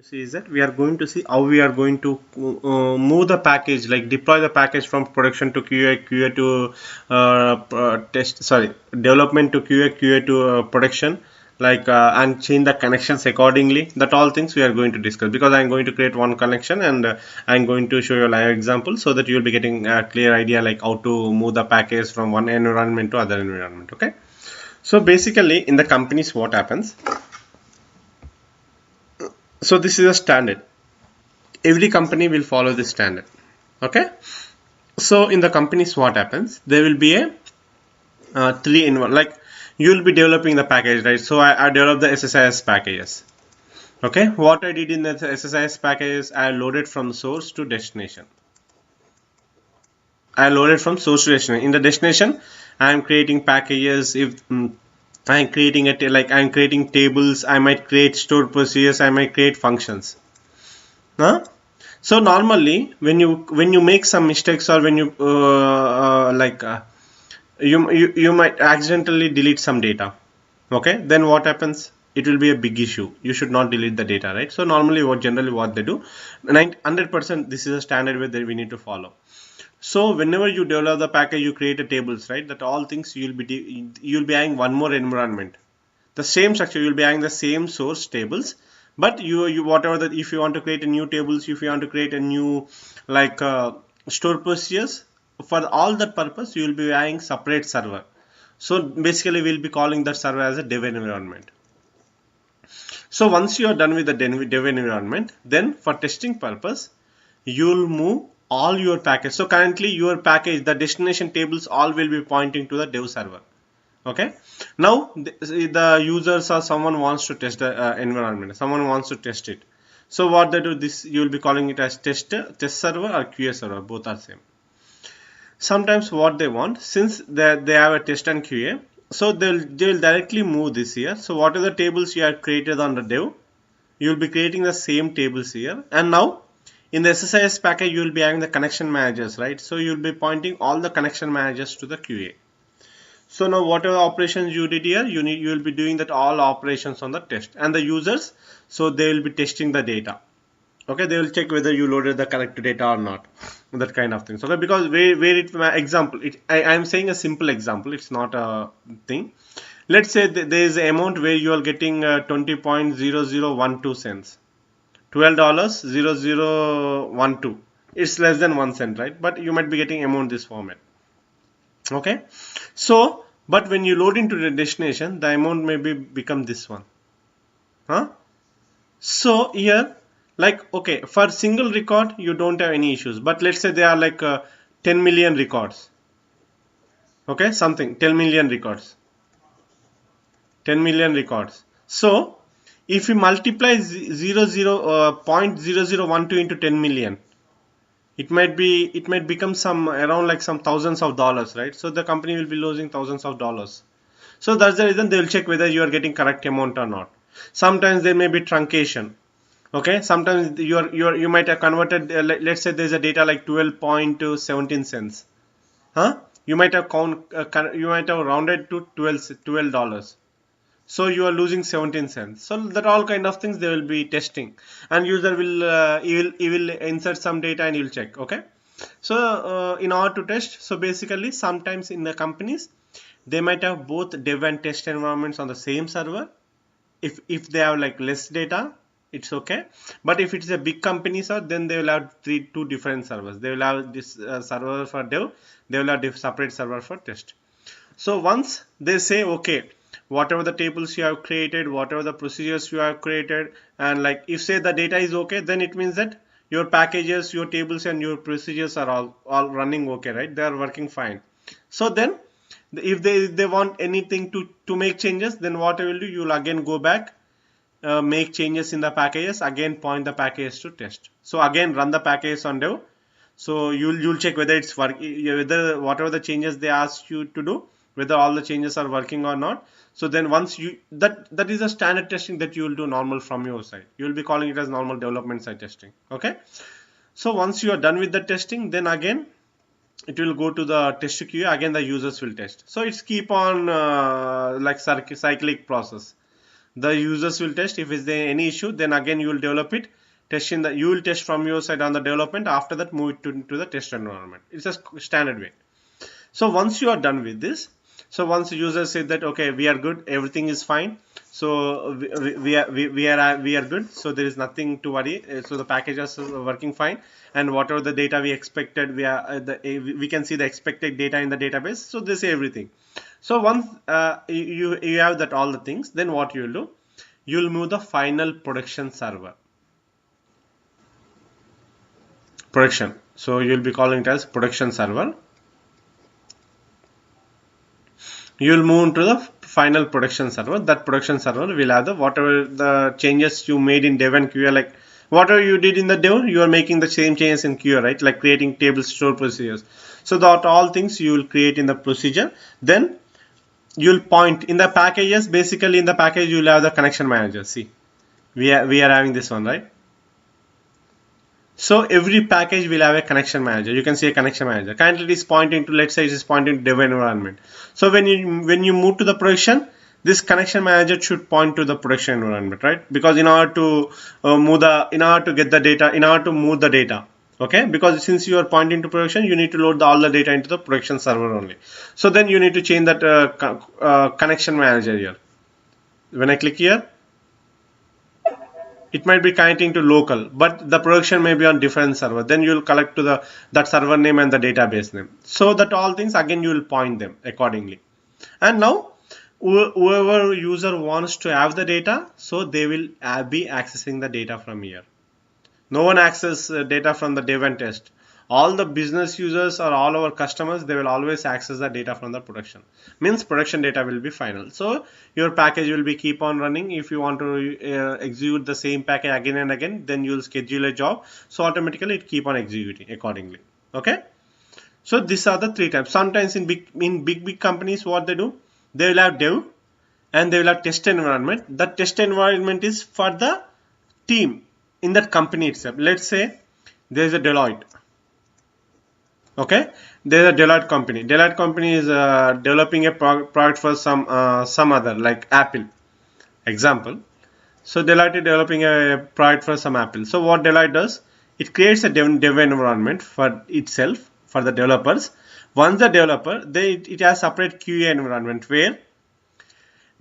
See is that we are going to see how we are going to move the package, like deploy the package from production to QA to test, sorry, development to QA to production, like and change the connections accordingly. That all things we are going to discuss, because I am going to create one connection, and I am going to show you a live example so that you will be getting a clear idea like how to move the package from one environment to other environment. Okay, so basically in the companies what happens, so this is a standard. Every company will follow this standard. Okay, so in the companies what happens, there will be a three in one, like you will be developing the package, right? So I developed the SSIS packages. Okay, what I did in the SSIS packages, I loaded from source to destination. I loaded from source to destination. In the destination I am creating packages. If I am creating it, like I am creating tables, I might create stored procedures, I might create functions. Huh? So normally when you make some mistakes, or when you you might accidentally delete some data. Okay, then what happens? It will be a big issue. You should not delete the data, right? So normally generally what they do, 100% this is a standard way that we need to follow. So whenever you develop the package, you create a tables, right? That all things you'll be having one more environment, the same structure. You'll be having the same source tables, but you whatever that, if you want to create a new tables, if you want to create a new like store procedures, for all that purpose you will be having separate server. So basically we'll be calling that server as a dev environment. So once you are done with the dev environment, then for testing purpose you'll move all your package. So currently your package, the destination tables all will be pointing to the dev server. Okay, now the users or someone wants to test the environment, someone wants to test it. So what they do, this you will be calling it as test server or QA server, both are same. Sometimes what they want, since they have a test and QA, so they'll directly move this here. So what are the tables you have created on the dev, you will be creating the same tables here. And now in the SSIS package you will be having the connection managers, right? So you will be pointing all the connection managers to the QA. So now whatever operations you did here, you will be doing that all operations on the test. And the users, so they will be testing the data. Okay, they will check whether you loaded the correct data or not, that kind of things. Okay, because where it, my example, I am saying a simple example, it's not a thing. Let's say there is an amount where you are getting 20.0012 cents, $12.0012. It's less than 1 cent, right? But you might be getting amount this format. Okay, so but when you load into the destination, the amount may become this one. So here, like, okay, for single record you don't have any issues, but let's say there are like 10 million records. Okay, something 10 million records, 10 million records. So if you multiply 0.0012 into 10 million, it might become some around like some thousands of dollars, right? So the company will be losing thousands of dollars. So that's the reason they will check whether you are getting correct amount or not. Sometimes there may be truncation. Okay, sometimes you might have converted, let's say there's a data like 12.17 cents. You might have rounded to $12. So you are losing 17 cents. So that all kind of things they will be testing, and user will he will insert some data and he will check. Okay, so in order to test, so basically sometimes in the companies they might have both dev and test environments on the same server. If they have like less data, it's okay, but if it's a big company, so then they will have two different servers. They will have this server for dev, they will have separate server for test. So once they say okay, whatever the tables you have created, whatever the procedures you have created, and like if say the data is okay, then it means that your packages, your tables and your procedures are all running okay, right? They are working fine. So then if they want anything to make changes, then what I will do, you will again go back, make changes in the packages, again point the packages to test. So again run the packages on dev. So you'll check whether it's whether whatever the changes they ask you to do, whether all the changes are working or not. So then once you that is a standard testing that you will do normal from your side. You will be calling it as normal development side testing. Okay, so once you are done with the testing, then again it will go to the test queue. Again the users will test. So it's keep on like cyclic process. the users will test. If is there any issue, then again you will develop it, you will test from your side on the development. After that, move it to the test environment. It's a standard way. So once you are done with this, so once the user said that okay, we are good, everything is fine, so we are good, so there is nothing to worry, so the packages are working fine, and whatever the data we expected, we can see the expected data in the database, so this is everything. So once you have that all the things, then what you will do, you will move the final production server. Production. So you will be calling it as production server. You will move to the final production server. That production server will have the whatever the changes you made in dev and QA, like whatever you did in the dev, you are making the same changes in QA, right? Like creating table store procedures. So that all things you will create in the procedure. Then you will point in the packages. Basically, in the package you will have the connection manager. See, we are having this one, right? So every package will have a connection manager. You can see a connection manager. Currently it is pointing to, let's say it is pointing to dev environment. So when you move to the production, this connection manager should point to the production environment, right? Because in order to in order to get the data, in order to move the data, okay? Because since you are pointing to production, you need to load all the data into the production server only. So then you need to change that connection manager here. When I click here, it might be connecting to local, but the production may be on different server. Then you will collect to that server name and the database name. So that all things again you will point them accordingly. And now whoever user wants to have the data, so they will be accessing the data from here. No one access data from the dev and test. All the business users or all our customers, they will always access the data from the production. Means production data will be final. So your package will be keep on running. If you want to execute the same package again and again, then you will schedule a job. So automatically it keep on executing accordingly. Okay. So these are the three types. Sometimes in big companies, what they do, they will have dev and they will have test environment. That test environment is for the team in that company itself. Let's say there is a Deloitte. Okay, there is a Deloitte company. Deloitte company is developing a product for some other, like Apple. Example. So Deloitte is developing a product for some Apple. So what Deloitte does, it creates a dev environment for itself for the developers. Once the developer, it has separate QA environment where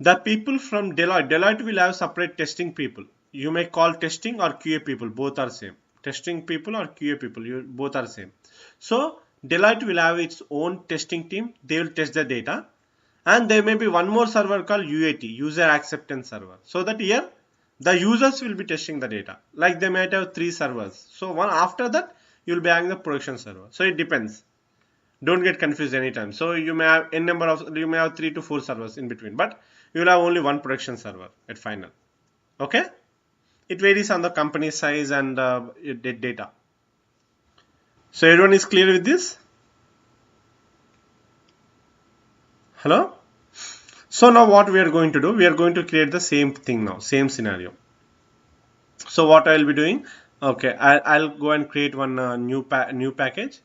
the people from Deloitte will have separate testing people. You may call testing or QA people, both are same. Testing people or QA people, both are same. So Deloitte will have its own testing team. They will test the data, and there may be one more server called UAT, user acceptance server. So that here the users will be testing the data. Like they might have 3 servers. So one after that you will be having the production server. So it depends. Don't get confused anytime. So you may have you may have 3 to 4 servers in between, but you will have only one production server at final. Okay, it varies on the company size and data. So everyone is clear with this? Hello? So now what we are going to do, we are going to create the same thing now, same scenario. So what I will be doing, okay, I'll go and create one new package.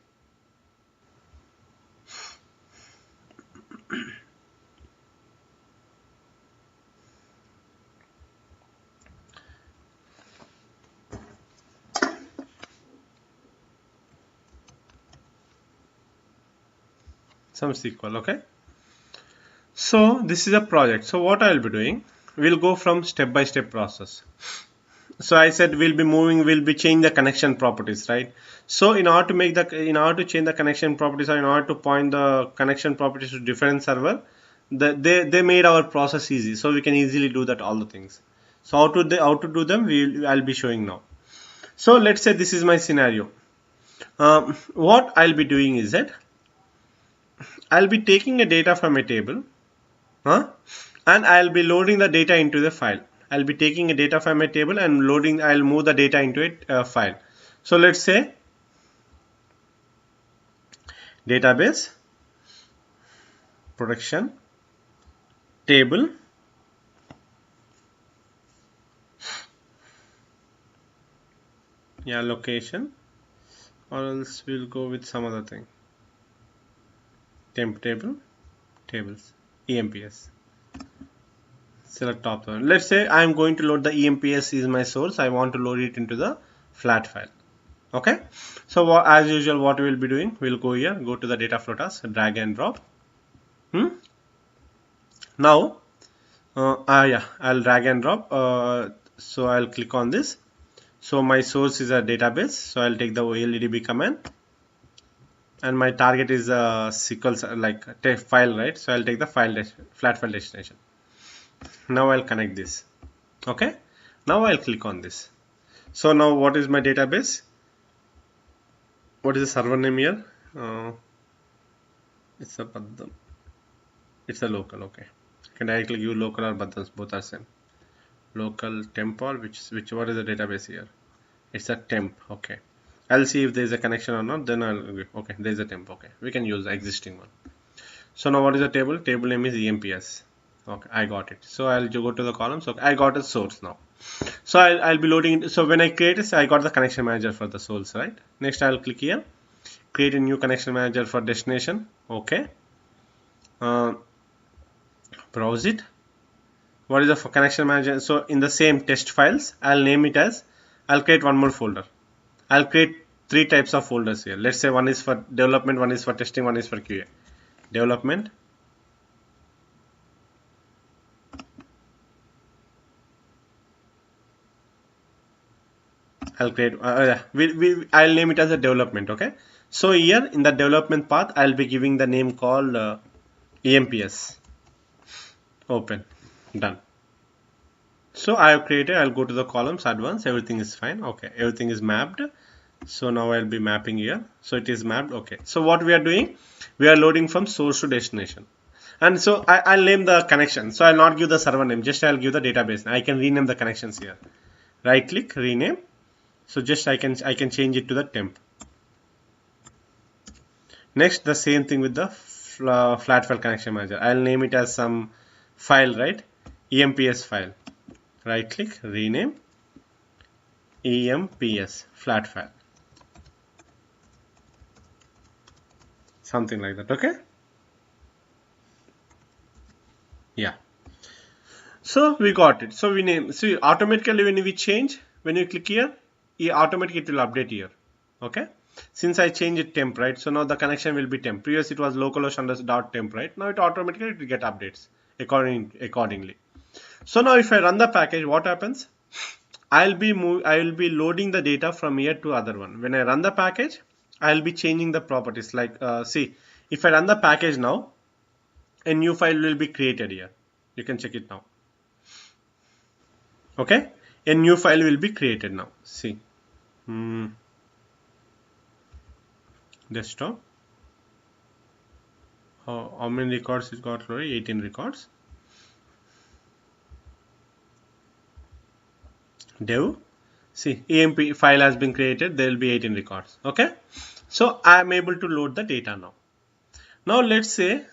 Some SQL, okay. So this is a project. So what I will be doing, we'll go from step-by-step process. So I said we'll be changing the connection properties, right? So in order to change the connection properties, or in order to point the connection properties to different server, they made our process easy, so we can easily do that all the things. So how to do them, I'll be showing now. So let's say this is my scenario. What I'll be doing is that I'll be taking a data from a table, and I'll be loading the data into the file. I'll be taking a data from a table and I'll move the data into a file. So let's say database, production, table, location, or else we'll go with some other thing. Temp table, tables, EMPS. select top one. Let's say I am going to load the EMPS is my source. I want to load it into the flat file. Okay, so as usual, what we will be doing, we'll go here, go to the data flow task, drag and drop. Now yeah, I'll drag and drop. So I'll click on this. So my source is a database, so I'll take the OLEDB command, and my target is a SQL like a file, right? So I'll take the flat file destination. Now I'll connect this. Okay, now I'll click on this. So now what is my database? What is the server name here? It's a Baddam. It's a local. Okay, I can directly give local or Baddams, both are same. Local temp or what is the database here? It's a temp. Okay, I'll see if there is a connection or not, then I'll okay, there is a temp. Okay, we can use the existing one. So now what is the table? Table name is EMPS. Okay, I got it. So I'll go to the columns. Okay, I got a source now. So I'll be loading it. So when I create this, I got the connection manager for the source, right? Next I'll click here, create a new connection manager for destination. Okay, browse it. What is the connection manager? So in the same test files, I'll name it as, I'll create one more folder. I'll create 3 types of folders here. Let's say one is for development, one is for testing, one is for QA. Development, I'll create I'll name it as a development. Okay, so here in the development path, I'll be giving the name called EMPS. Open, done. So I have created, I'll go to the columns, advanced, everything is fine. Okay, everything is mapped. So now I'll be mapping here. So it is mapped. Okay, so what we are doing, we are loading from source to destination. And so I'll name the connection. So I'll not give the server name, just I'll give the database. I can rename the connections here. Right click, rename. So just I can change it to the temp. Next, the same thing with the flat file connection manager. I'll name it as some file, right? EMPS file. Right click, rename, EMPS flat file. Something like that. Okay. Yeah. So we got it. So we name. See, automatically when we change, when you click here, automatically it will update here. Okay. Since I changed it temp, right? So now the connection will be temp. Previous it was localhost_temp, right? Now it automatically will get updates accordingly. So now if I run the package, what happens? I will be loading the data from here to other one. When I run the package, I will be changing the properties. Like see, if I run the package now, a new file will be created here. You can check it now. Okay, a new file will be created now. See, desktop. How many records it got already? 18 records. Dev, see, EMP file has been created. There will be 18 records. Okay, so I am able to load the data now. Now let's say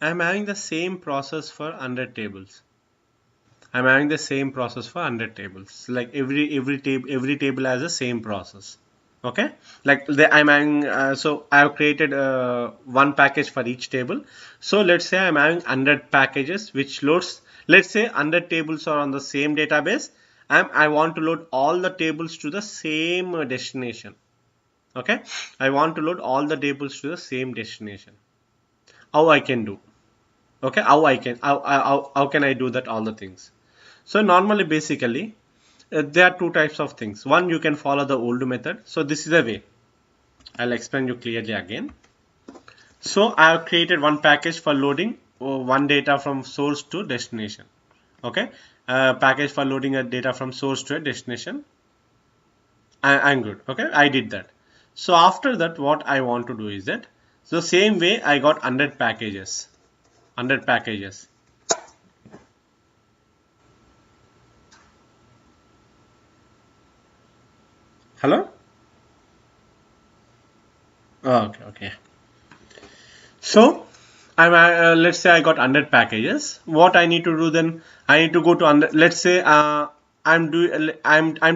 I am having the same process for 100 tables. I'm having the same process for 100 tables. Like every table has the same process. Okay, like I'm having so I have created one package for each table. So let's say I'm having 100 packages which loads. Let's say 100 tables are on the same database. I want to load all the tables to the same destination. Okay, I want to load all the tables to the same destination. How I can do? Okay, how can I do that? All the things. So normally, basically, there are 2 types of things. One, you can follow the old method. So this is a way. I'll explain you clearly again. So I have created one package for loading one data from source to destination. Okay, package for loading a data from source to a destination. I'm good. Okay, I did that. So after that, what I want to do is that, so same way I got 100 packages. 100 packages. Hello? Okay. So let's say I got 100 packages. What I need to do then? I need to go to let's say I'm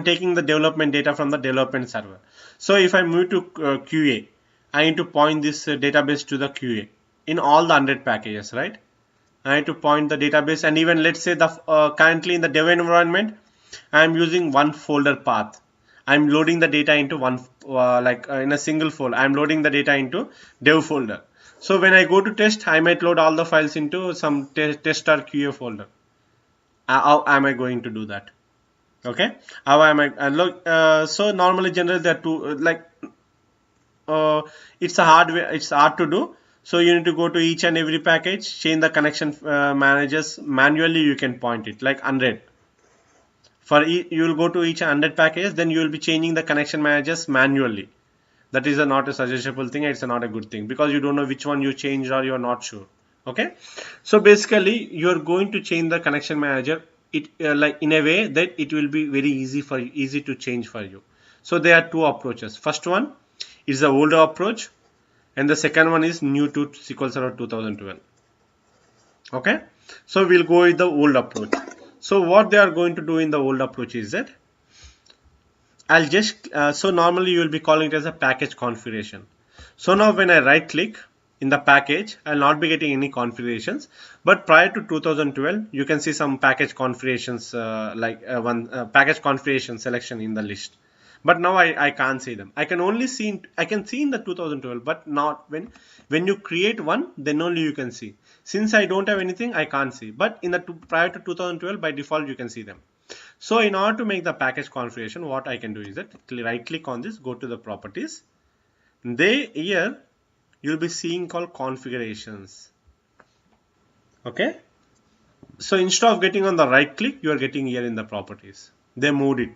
taking the development data from the development server. So if I move to QA, I need to point this database to the QA in all the 100 packages, right? I need to point the database, and even let's say the currently in the dev environment, I am using one folder path. I'm loading the data into one in a single folder. I'm loading the data into dev folder. So when I go to test, I might load all the files into some test or QA folder. How am I going to do that? Okay, how am I look? So normally, generally, there are two it's a hard way, it's hard to do. So you need to go to each and every package, change the connection managers manually. You can point it like 100. You will go to each 100 packages, then you will be changing the connection managers manually. That is not a suggestible thing. It's not a good thing because you don't know which one you changed or you're not sure. Okay, so basically you're going to change the connection manager like in a way that it will be very easy to change for you. So there are two approaches. First one is the older approach, and the second one is new to SQL Server 2012. Okay, so we'll go with the old approach. So what they are going to do in the old approach is that I'll just so normally you will be calling it as a package configuration. So now when I right click in the package, I'll not be getting any configurations, but prior to 2012 you can see some package configurations package configuration selection in the list, but now I can't see them. I can only see in the 2012, but not when you create one, then only you can see. Since I don't have anything, I can't see, but in the prior to 2012 by default you can see them. So in order to make the package configuration, what I can do is that right click on this, go to the properties. Here you'll be seeing called configurations. Okay, so instead of getting on the right click, you are getting here in the properties. They moved it.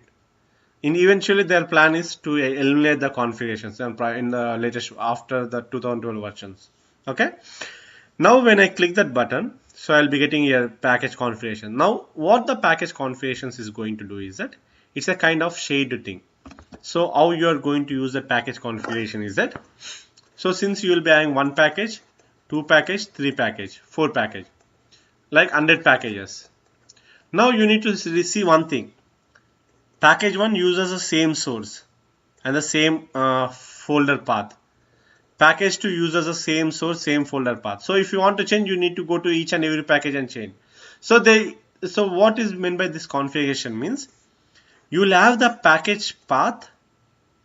Eventually their plan is to eliminate the configurations in the latest after the 2012 versions. Okay, now when I click that button, so I'll be getting here package configuration. Now what the package configurations is going to do is that it's a kind of shade thing. So how you are going to use the package configuration is that, so since you will be having one package, two package, three package, four package, like 100 packages. Now you need to see one thing. Package 1 uses the same source and the same folder path. Package 2 uses the same source, same folder path. So if you want to change, you need to go to each and every package and change. So what is meant by this configuration means you will have the package path.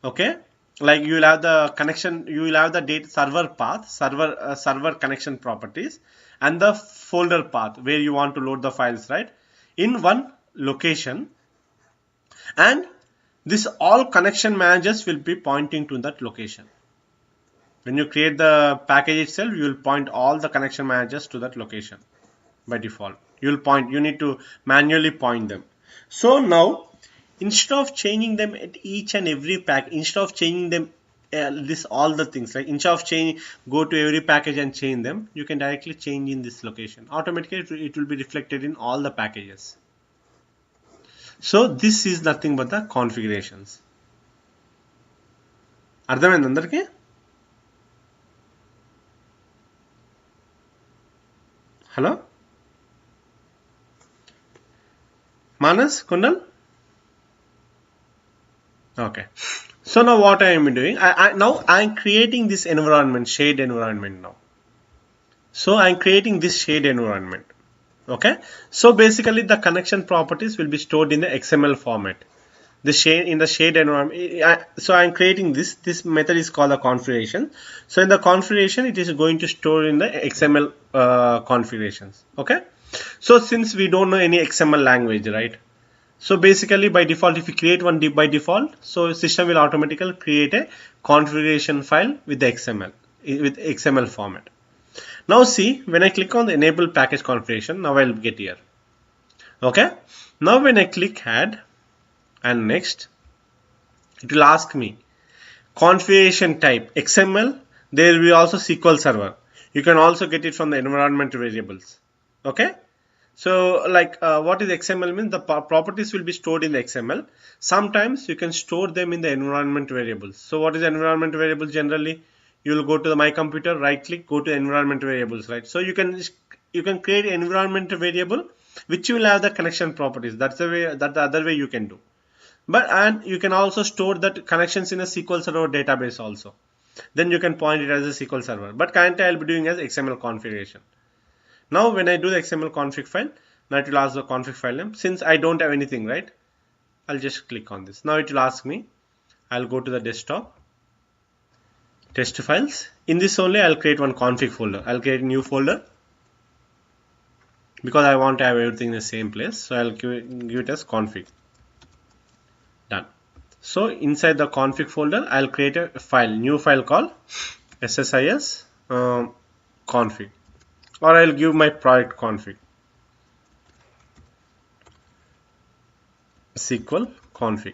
Okay, like you will have the connection, you will have the data server path, server connection properties, and the folder path where you want to load the files, right, in one location. And this all connection managers will be pointing to that location. When you create the package itself, you will point all the connection managers to that location by default. You need to manually point them. So now instead of changing them at each and every pack, instead of changing them all the things, like instead of go to every package and change them, you can directly change in this location. Automatically it will be reflected in all the packages. So this is nothing but the configurations. అర్థమైంది అందరికీ? Hello Manas, Kunal? Okay. So now what I am doing, now I am creating this environment, shade environment now. So I am creating this shade environment. Okay. So basically the connection properties will be stored in the XML format. In the shade environment. So I am creating this method is called a configuration. So in the configuration, it is going to store in the XML configurations. Okay. So since we don't know any XML language, right? So basically by default, if you create one by default, so system will automatically create a configuration file with the XML format. Now see, when I click on the enable package configuration, now I'll get here. Okay. Now when I click add and next, it will ask me configuration type XML. There will be also SQL Server. You can also get it from the environment variables. Okay. So like what is XML means? The properties will be stored in the XML. Sometimes you can store them in the environment variables. So what is environment variable? Generally you will go to my computer, right click, go to environment variables, right? So you can create an environment variable which will have the connection properties. That's the other way you can do. And you can also store that connections in a SQL Server database also. Then you can point it as a SQL Server. But currently I'll be doing as XML configuration. Now when I do the XML config file, now it will ask the config file name. Since I don't have anything, right, I'll just click on this. Now it will ask me, I'll go to the desktop, test files. In this only I'll create one config folder. I'll create a new folder because I want to have everything in the same place. So I'll give it as config. Done. So inside the config folder, I'll create a file, new file called SSIS config, or I'll give my project config SQL config.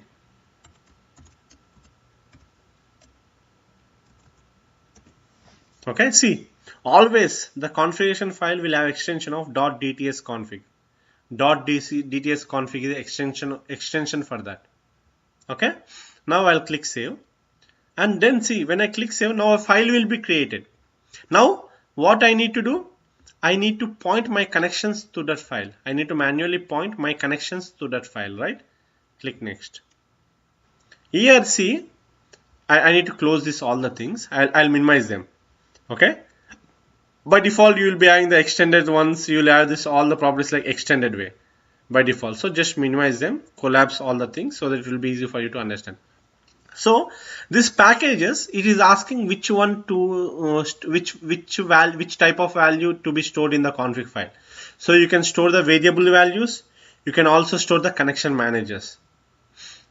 Okay, see, always the configuration file will have extension of .dts config. .dts config is extension for that. Okay, now I'll click save, and then see, when I click save, now a file will be created. Now what I need to do, I need to point my connections to that file. I need to manually point my connections to that file, right? Click next. Here see, I need to close this all the things. I'll minimize them. Okay, by default you will be having the extended ones. You will have this all the properties like extended way by default. So just minimize them, collapse all the things so that it will be easy for you to understand. So this packages, it is asking which one to which type of value to be stored in the config file. So you can store the variable values. You can also store the connection managers.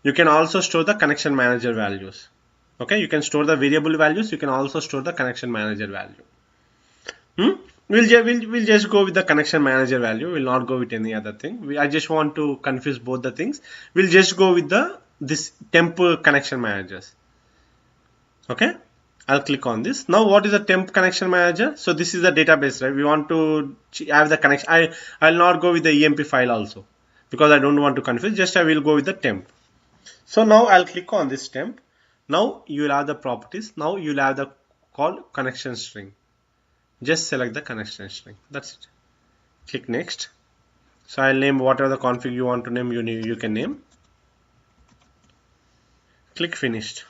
You can also store the connection manager values. Okay, you can store the variable values. You can also store the connection manager value. We'll just go with the connection manager value. We'll not go with any other thing. I just want to confuse both the things. We'll just go with this temp connection managers. Okay, I'll click on this. Now what is the temp connection manager? So this is the database, right? We want to have the connection. I'll not go with the EMP file also because I don't want to confuse. Just I will go with the temp. So now I'll click on this temp. Now you will have the properties. Now you will have the called connection string. Just select the connection string. That's it. Click next. So I'll name whatever the config you want to name. You can name. Click finished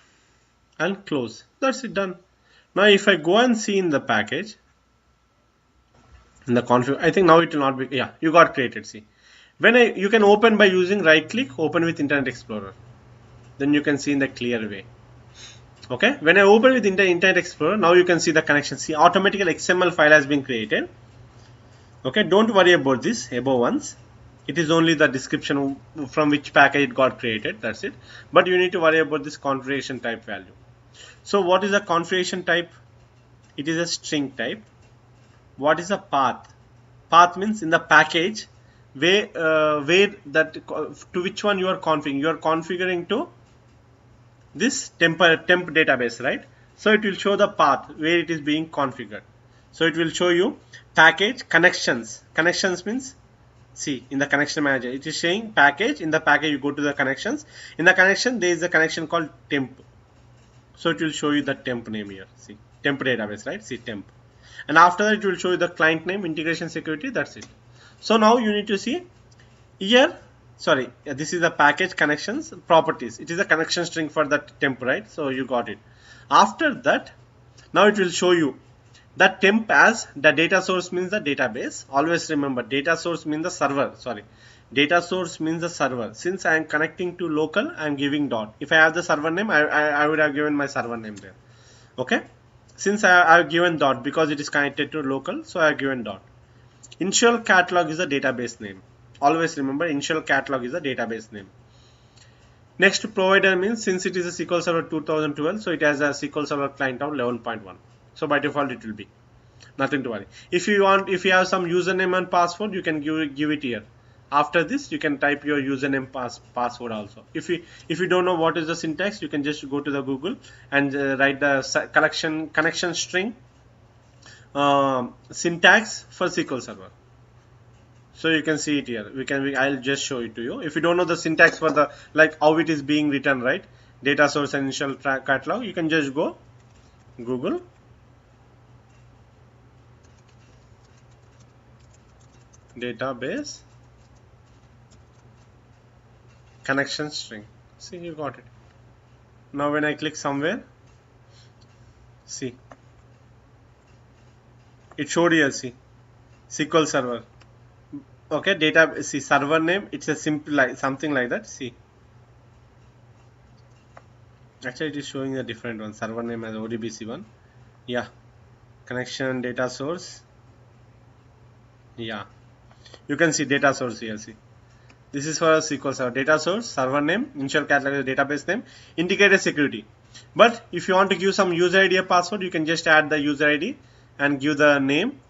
and close. That's it, done. Now if I go and see in the package, in the config, I think now it will not be, yeah, you got created. See, when you can open by using right click, open with Internet Explorer. Then you can see in the clear way. Okay, when I open with Internet Explorer, now you can see the connection. See, automatically XML file has been created. Okay, don't worry about this above ones. It is only the description from which package it got created. That's it. But you need to worry about this configuration type value. So what is the configuration type? It is a string type. What is the path? Path means in the package where that to which one you are configuring. You are configuring to this temp database, right? So it will show the path where it is being configured. So it will show you package connections. Connections means, see, in the connection manager it is saying package. In the package you go to the connections. In the connection there is a connection called temp. So it will show you the temp name here. See, temp database, right? See, temp. And after that it will show you the client name, integration security. That's it. So now you need to see here. Sorry, this is the package connections properties. It is a connection string for that temp, right? So you got it. After that, now it will show you that temp as the data source means the database. Always remember, data source means the server. Sorry, data source means the server. Since I am connecting to local, I am giving dot. If I have the server name, I would have given my server name there. Okay. Since I have given dot because it is connected to local, so I have given dot. Initial catalog is the database name. Always remember, initial catalog is the database name. Next, provider means since it is a SQL Server 2012, so it has a SQL Server client of 11.1. So by default it will be. Nothing to worry. If you have some username and password, you can give it here. After this, you can type your username password also. If you don't know what is the syntax, you can just go to the Google and write the connection string syntax for SQL Server. So you can see it here. I'll just show it to you. If you don't know the syntax for the like how it is being written, right? Data source and initial catalog, you can just go Google database connection string. See, you got it. Now when I click somewhere, see, it showed here. See, SQL Server. Okay, data, see server name, it's a simple like something like that. See, actually it is showing a different one. Server name as ODBC1. Yeah, connection data source. Yeah, you can see data source here. See, this is for a SQL Server. Data source, server name, initial catalog, database name, integrated security. But if you want to give some user ID or password, you can just add the user ID and give the name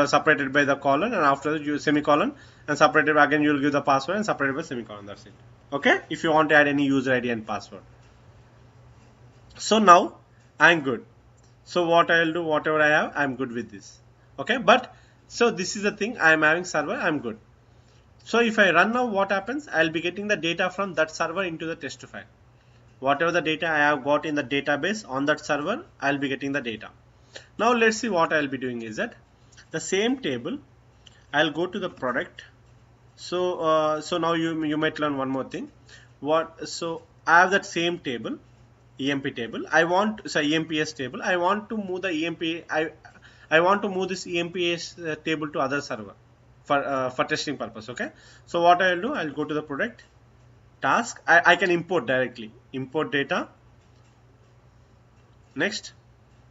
separated by the colon, and after that you semicolon, and separated again you will give the password and separated by semicolon. That's it. Okay, if you want to add any user ID and password. So now I'm good. So what I'll do, whatever I have, I'm good with this. Okay, but so this is the thing, I'm having server, I'm good. So if I run now, what happens? I'll be getting the data from that server into the test file. Whatever the data I have got in the database on that server, I'll be getting the data. Now let's see what I'll be doing is that the same table, I'll go to the product. So now you might learn one more thing. So I have that same table, EMP table. I want EMPS table. I want to move the EMP. I want to move this EMPS table to other server for testing purpose. Okay. So what I'll do, I'll go to the product task. I can import directly. Import data. Next,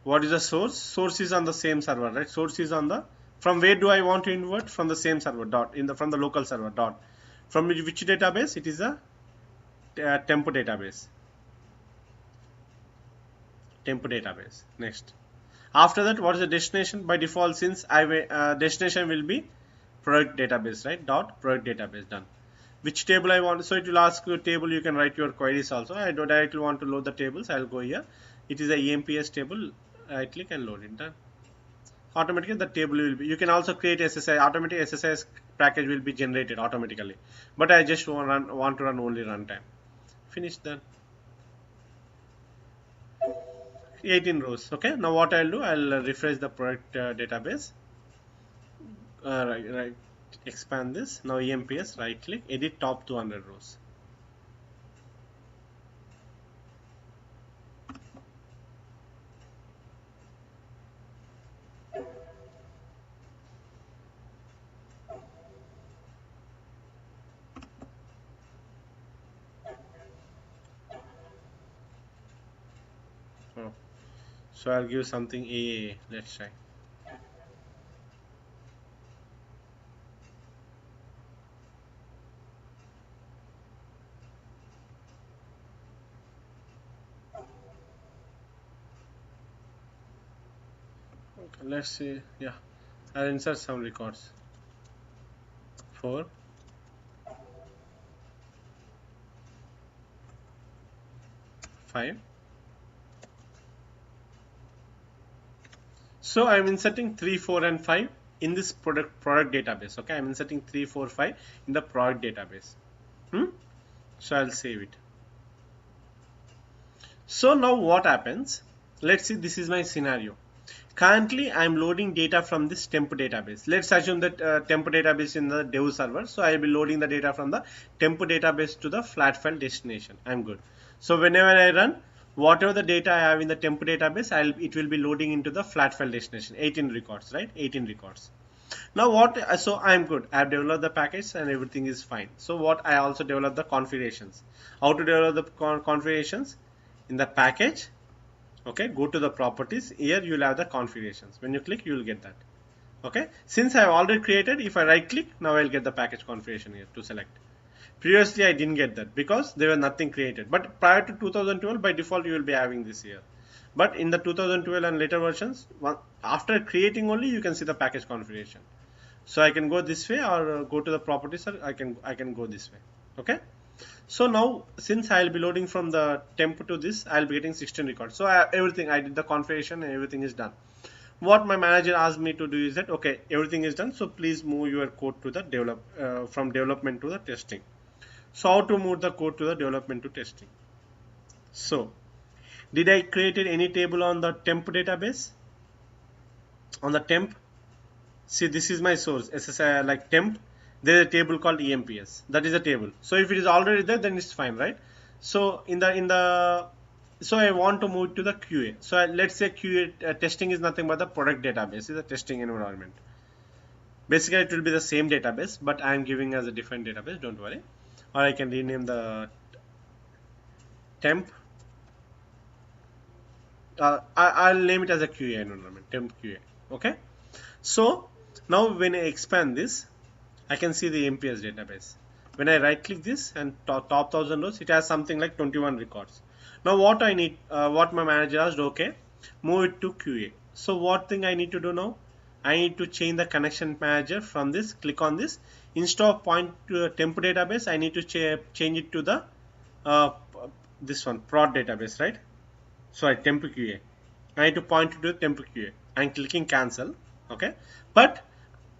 what is the source? Source is on the same server, right? Source is on the, from where do I want to invert? From the same server dot from the local server dot. From which database? It is a temp database. Temp database. Next, after that, what is the destination? By default, since destination will be product database, right? Dot product database. Done. Which table I want? So it will ask you a table. You can write your queries also. I don't directly want to load the tables. I'll go here. It is a EMPS table. Right click and load it. Done. Automatically the table will be, you can also create SSI, automatic SSIS package will be generated automatically, but I just want to run only runtime. Finish that. 18 rows. Okay, now what I'll do, I'll refresh the product database. Right, expand this. Now EMPS, right click, edit top 200 rows. Oh. So I'll give something AAA. Let's try. Okay, let's see. Yeah, I'll insert some records. 4, 5. So I'm inserting 3, 4, and 5 in this product database. Okay, I'm inserting 3, 4, 5 in the product database. So I'll save it. So now what happens? Let's see, this is my scenario. Currently I'm loading data from this temp database. Let's assume that temp database in the dev server. So I'll be loading the data from the temp database to the flat file destination. I'm good. So whenever I run, whatever the data I have in the temp database, it will be loading into the flat file destination. 18 records, right? 18 records. Now so I'm good. I've developed the package and everything is fine. So what I also developed the configurations. How to develop the configurations? In the package, okay, go to the properties. Here you will have the configurations. When you click, you will get that. Okay, since I have already created, if I right click, now I'll get the package configuration here to select. Previously I didn't get that because there was nothing created, but prior to 2012 by default you will be having this here. But in the 2012 and later versions, after creating only you can see the package configuration. So I can go this way or go to the properties, or I can go this way. Okay. So now since I'll be loading from the temp to this, I'll be getting 16 records. So everything I did the configuration and everything is done. What my manager asked me to do is that, okay, everything is done, so please move your code to the from development to the testing. So how to move the code to the development to testing? So did I created any table on the temp database? On the temp, see, this is my source SSI like temp. There is a table called EMPS. That is a table. So if it is already there, then it's fine, right? So so I want to move to the QA. So let's say QA testing is nothing but the product database is a testing environment. Basically it will be the same database, but I am giving as a different database, don't worry. Or I can rename the temp. I'll name it as a QA environment, temp QA. Okay. So now when I expand this, I can see the MPS database. When I right click this and top 1000 rows, it has something like 21 records. Now what I need, what my manager asked, okay, move it to QA. So what thing I need to do now? I need to change the connection manager from this, click on this. Instead of point to a temp database, I need to change it to the uh, this one, prod database, right? Sorry, temp QA. I need to point to the temp QA. I'm clicking cancel. Okay, but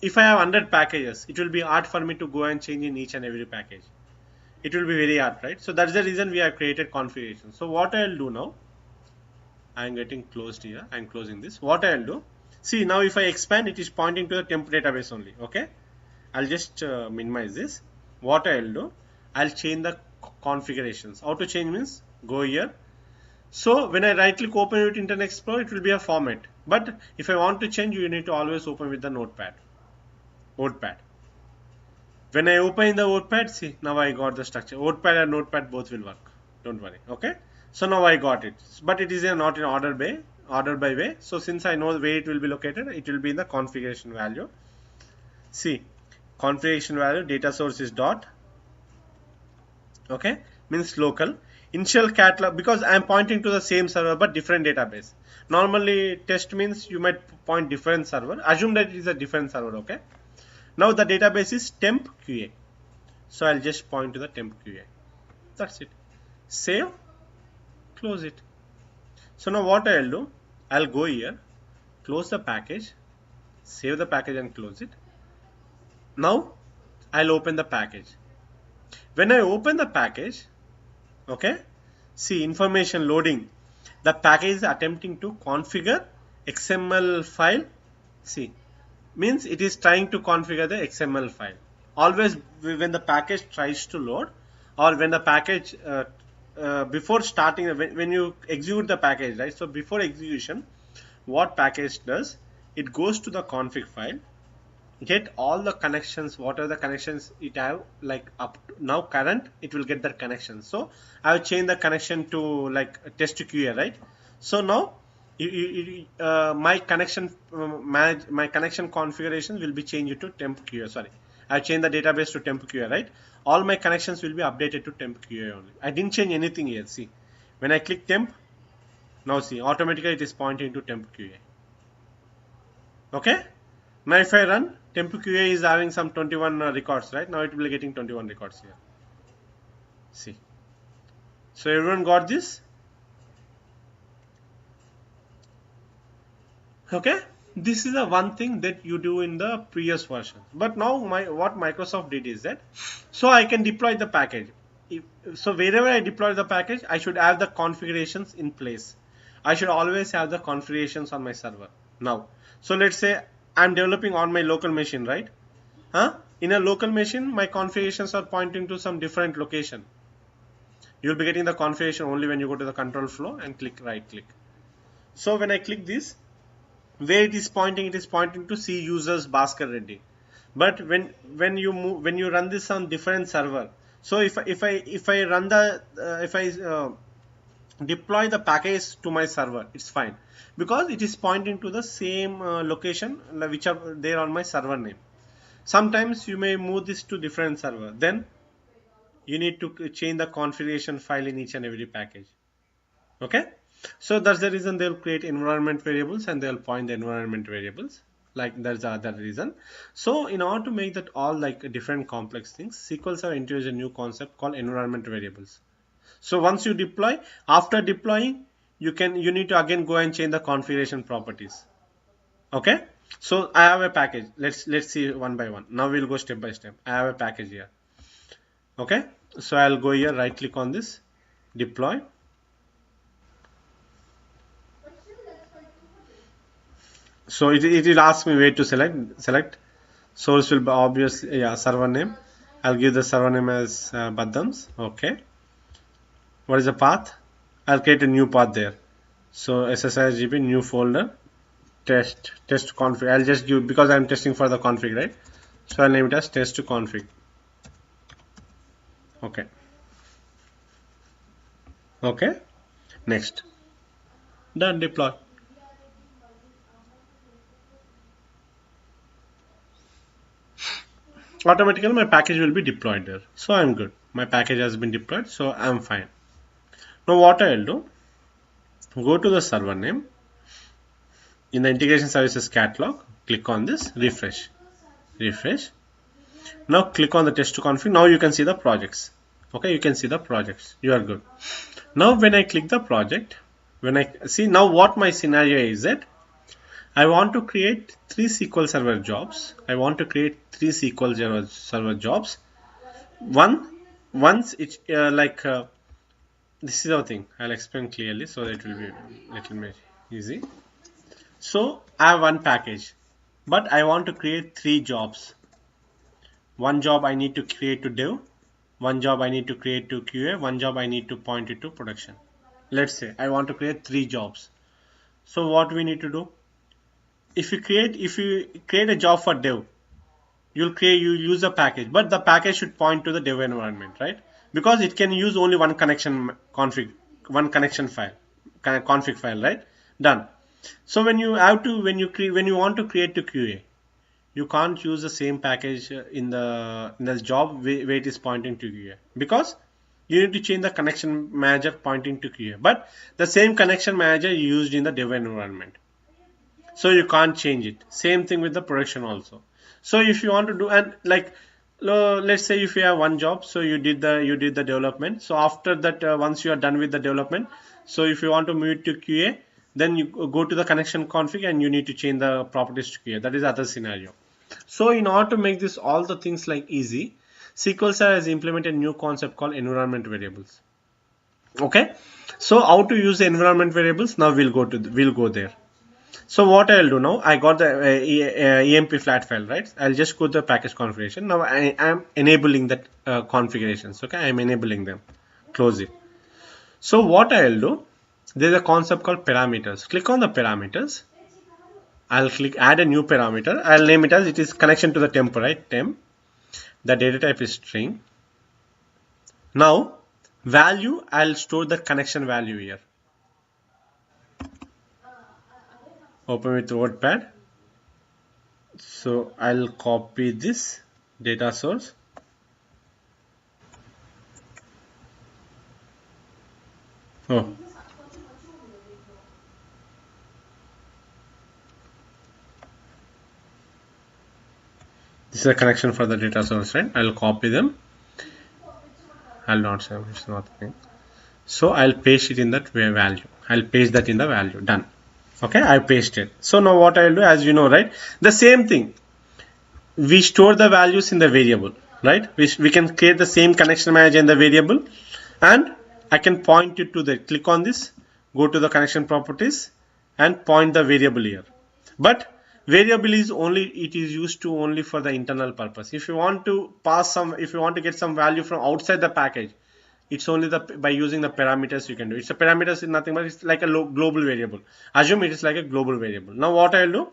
if I have 100 packages, it will be hard for me to go and change in each and every package. It will be very hard, right? So that's the reason we have created configuration. So what I'll do now, I'm getting closed here. I'm closing this. What I'll do, see now if I expand, it is pointing to the temp database only. Okay, I'll just minimize this. What I'll do, I'll change the configurations. How to change means go here. So when I right click open with Internet Explorer, it will be a format. But if I want to change, you need to always open with the notepad. When I open the notepad, see now I got the structure. Notepad and notepad both will work. Don't worry. Okay. So now I got it. But it is not in order by way. So since I know where it will be located, it will be in the configuration value. See, configuration value data source is dot. Okay, means local. Initial catalog, because I am pointing to the same server but different database. Normally test means you might point different server. Assume that it is a different server. Okay. Now the database is temp QA. So I'll just point to the temp QA. That's it. Save, close it. So now what I'll do, I'll go here, close the package, save the package and close it. Now I'll open the package. When I open the package, okay, see information loading. The package is attempting to configure XML file. See, means it is trying to configure the XML file. Always when the package tries to load, or when the package before starting, when you execute the package, right? So before execution, what package does, it goes to the config file, get all the connections, whatever the connections it have, like up to now current, it will get that connection. So I will change the connection to like test QA, right? So now my connection my connection configuration will be changed to temp QA. Sorry, I changed the database to temp QA, right? All my connections will be updated to temp QA only. I didn't change anything here. See, when I click temp, now see automatically it is pointing to temp QA. Okay. Now if I run, temp QA is having some 21 records, right? Now it will be getting 21 records here. See. So everyone got this? Okay. This is the one thing that you do in the previous version. But now what Microsoft did is that, so I can deploy the package. So wherever I deploy the package, I should have the configurations in place. I should always have the configurations on my server. Now, so let's say I'm developing on my local machine, right? In a local machine, my configurations are pointing to some different location. You'll be getting the configuration only when you go to the control flow and click right click. So when I click this, where it is pointing to C users Bhaskar Reddy. But when you run this on different server, so if I run the if I deploy the package to my server, it's fine, because it is pointing to the same location which are there on my server name. Sometimes you may move this to different server, then you need to change the configuration file in each and every package. Okay, so that's the reason they'll create environment variables and they'll point the environment variables. Like that's the other reason. So in order to make that all like different complex things, SQL have introduced a new concept called environment variables. So once you deploy, after deploying, you need to again go and change the configuration properties. Okay, so I have a package. Let's see one by one. Now we'll go step by step. I have a package here. Okay, so I'll go here, right click on this, deploy. So it will ask me where to select. Source will be obvious, yeah, server name. I'll give the server name as Badams. Okay, what is the path? I'll create a new path there. So SSIS25 new folder. test config. I'll just give, because I'm testing for the config, right? So I'll name it as test config. Okay. Okay. Next. Done. Deploy. Automatically my package will be deployed there. So I'm good. My package has been deployed, so I'm fine. Now what I'll do, go to the server name. In the integration services catalog, click on this, refresh. Refresh. Now click on the test config. Now you can see the projects. Okay, you can see the projects. You are good. Now when I click the project, when I see now what my scenario is that I want to create 3 SQL Server jobs. I want to create 3 SQL Server jobs. Once it's this is the thing. I'll explain clearly so that it will be a little bit easy. So I have one package, but I want to create 3 jobs. One job I need to create to dev, one job I need to create to QA, one job I need to point it to production. Let's say I want to create 3 jobs. So what we need to do? If you create a job for dev, you use a package, but the package should point to the dev environment, right? Because it can use only one connection config, one connection file, config file, right? Done. So when you want to create to QA, you can't use the same package in the job where it is pointing to QA, because you need to change the connection manager pointing to QA, but the same connection manager used in the dev environment, so you can't change it. Same thing with the production also. So if you want to do, and like let's say if you have one job, so you did the development, so after that once you are done with the development, so if you want to move it to QA, then you go to the connection config and you need to change the properties to QA. That is other scenario. So in order to make this all the things like easy, SQL Server has implemented a new concept called environment variables. Okay, so how to use the environment variables? Now we'll go there. So what I'll do now, I got the EMP flat file, right? I'll just go to the package configuration. Now I am enabling that configurations. Okay, I'm enabling them. Close it. So what I'll do, there's a concept called parameters. Click on the parameters. I'll click add a new parameter. I'll name it as it is connection to the temp, right? Temp. The data type is string. Now value, I'll store the connection value here. Open with WordPad. So I'll copy this data source. Oh. This is a connection for the data source, right? I'll copy them. I'll not say it's not thing. So I'll paste it in that value. I'll paste that in the value. Done. Okay, I pasted. So now what I'll do, as you know, right? The same thing. We store the values in the variable, right? We can create the same connection manager in the variable, and I can point it to the, click on this, go to the connection properties and point the variable here. But variable is only, it is used to only for the internal purpose. If you want to pass some, if you want to get some value from outside the package, it's only the by using the parameters you can do. It's a parameters is nothing but it's like a global variable. Assume it is like a global variable. Now what I'll do,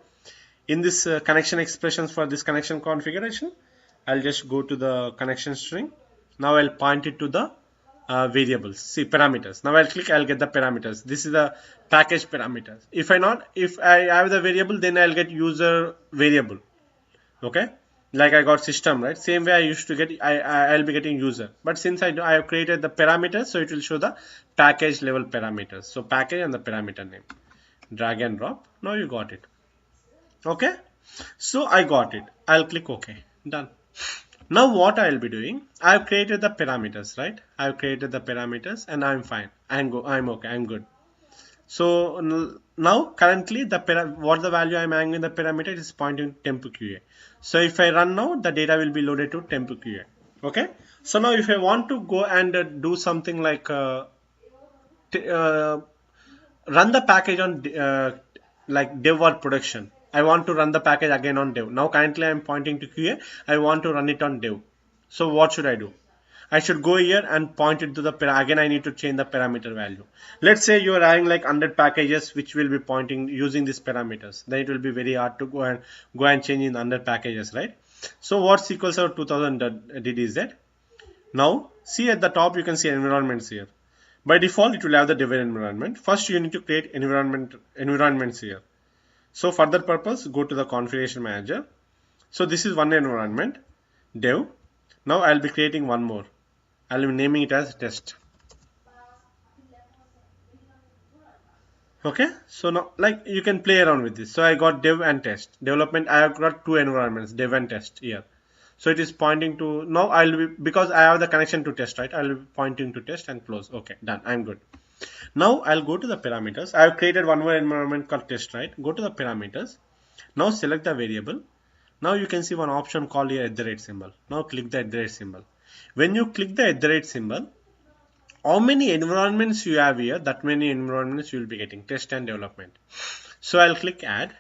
in this connection expressions for this connection configuration, I'll just go to the connection string. Now I'll point it to the variables. See, parameters. Now I'll click, I'll get the parameters. This is the package parameters. If I have the variable, then I'll get user variable. Okay, like I got system, right? Same way I used to get, I'll be getting user. But since I have created the parameters, so it will show the package level parameters. So package and the parameter name. Drag and drop. Now you got it. Okay, so I got it. I'll click OK. Done. Now what I'll be doing, I've created the parameters, right? I've created the parameters and I'm fine. I'm okay. I'm good. So now currently what the value I'm having in the parameter is pointing to temp QA. So if I run now, the data will be loaded to temp QA. Okay. So now if I want to go and do something like run the package on like dev or production. I want to run the package again on dev. Now currently I'm pointing to QA. I want to run it on dev. So what should I do? I should go here and point it to the again I need to change the parameter value. Let's say you are having like 100 packages which will be pointing using these parameters. Then it will be very hard to go and change in 100 packages, right? So what SQL Server 2000 did is that now see at the top you can see environments here. By default it will have the dev environment. First you need to create environments here. So for that purpose go to the configuration manager. So this is one environment, dev. Now I'll be creating one more. I'll be naming it as test. Okay, so now like you can play around with this. So I got dev and test. Development, I have got two environments, dev and test here. So it is pointing to, now I'll be, because I have the connection to test, right? I'll be pointing to test and close. Okay, done. I'm good. Now I'll go to the parameters. I have created one more environment called test, right? Go to the parameters. Now select the variable. Now you can see one option called here @ symbol. Now click the @ symbol. When you click the @ symbol, how many environments you have here, that many environments you will be getting, test and development. So I'll click add.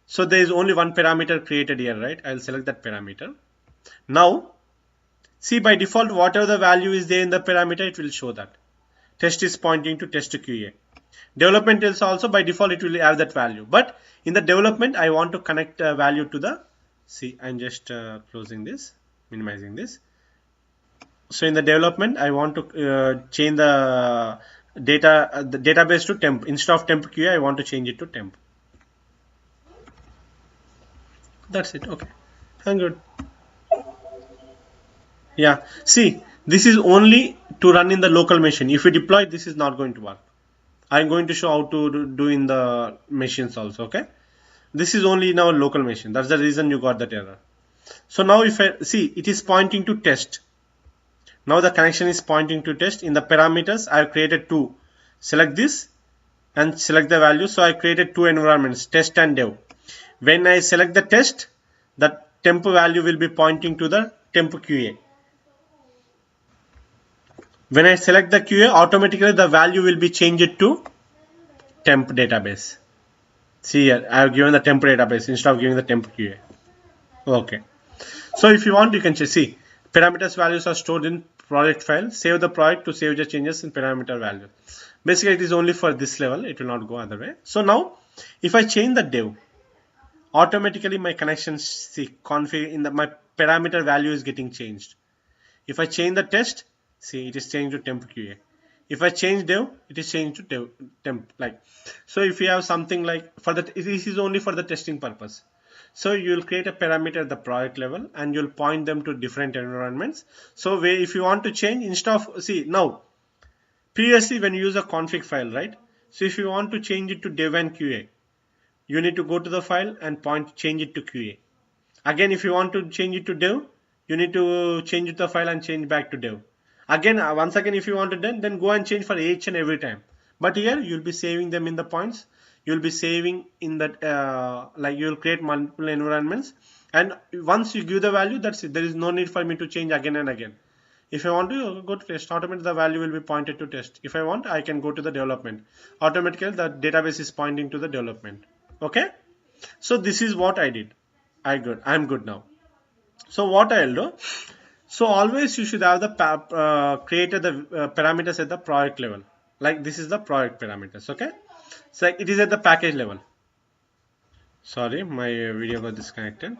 So there is only one parameter created here, right? I'll select that parameter. Now see, by default whatever the value is there in the parameter, it will show that. Test is pointing to test QA. Development is also by default it will have that value, but in the development I want to connect a value to the, see, I'm just closing this, minimizing this. So in the development I want to change the database to temp. Instead of temp QA I want to change it to temp. That's it. Okay, I'm good. Yeah, see, this is only to run in the local machine. If you deploy, this is not going to work. I'm going to show how to do in the machines also. Okay, this is only in our local machine. That's the reason you got that error. So now if I see, it is pointing to test. Now the connection is pointing to test. In the parameters I have created two. Select this and select the value. So I created two environments, test and dev. When I select the test, the temp value will be pointing to the temp QA. When I select the QA, automatically the value will be changed to temp database. See here, I have given the temp database instead of giving the temp QA. Okay. So if you want, you can see parameters values are stored in project file. Save the project to save the changes in parameter value. Basically, it is only for this level. It will not go other way. So now, if I change the dev, automatically my connections, see, config in the my parameter value is getting changed. If I change the test, see, it is changed to temp QA. If I change dev, it is changed to temp. Like, so if you have something like for that, this is only for the testing purpose. So you will create a parameter at the project level and you'll point them to different environments. So if you want to change, instead of, see, now previously when you use a config file, right? So if you want to change it to dev and QA, you need to go to the file and change it to QA. Again, if you want to change it to dev, you need to change it to the file and change back to dev. Again, once again, if you want to then go and change for each and every time. But here you'll be saving them in the points. You'll be saving in that like you'll create multiple environments, and once you give the value, that's it. There is no need for me to change again and again. If I want to go to test, automatically the value will be pointed to test. If I want, I can go to the development. Automatically the database is pointing to the development. Okay, so this is what I did. I'm good now. So what I'll do, so always you should have the created the parameters at the project level. Like this is the project parameters. Okay, so it is at the package level. Sorry, my video got disconnected.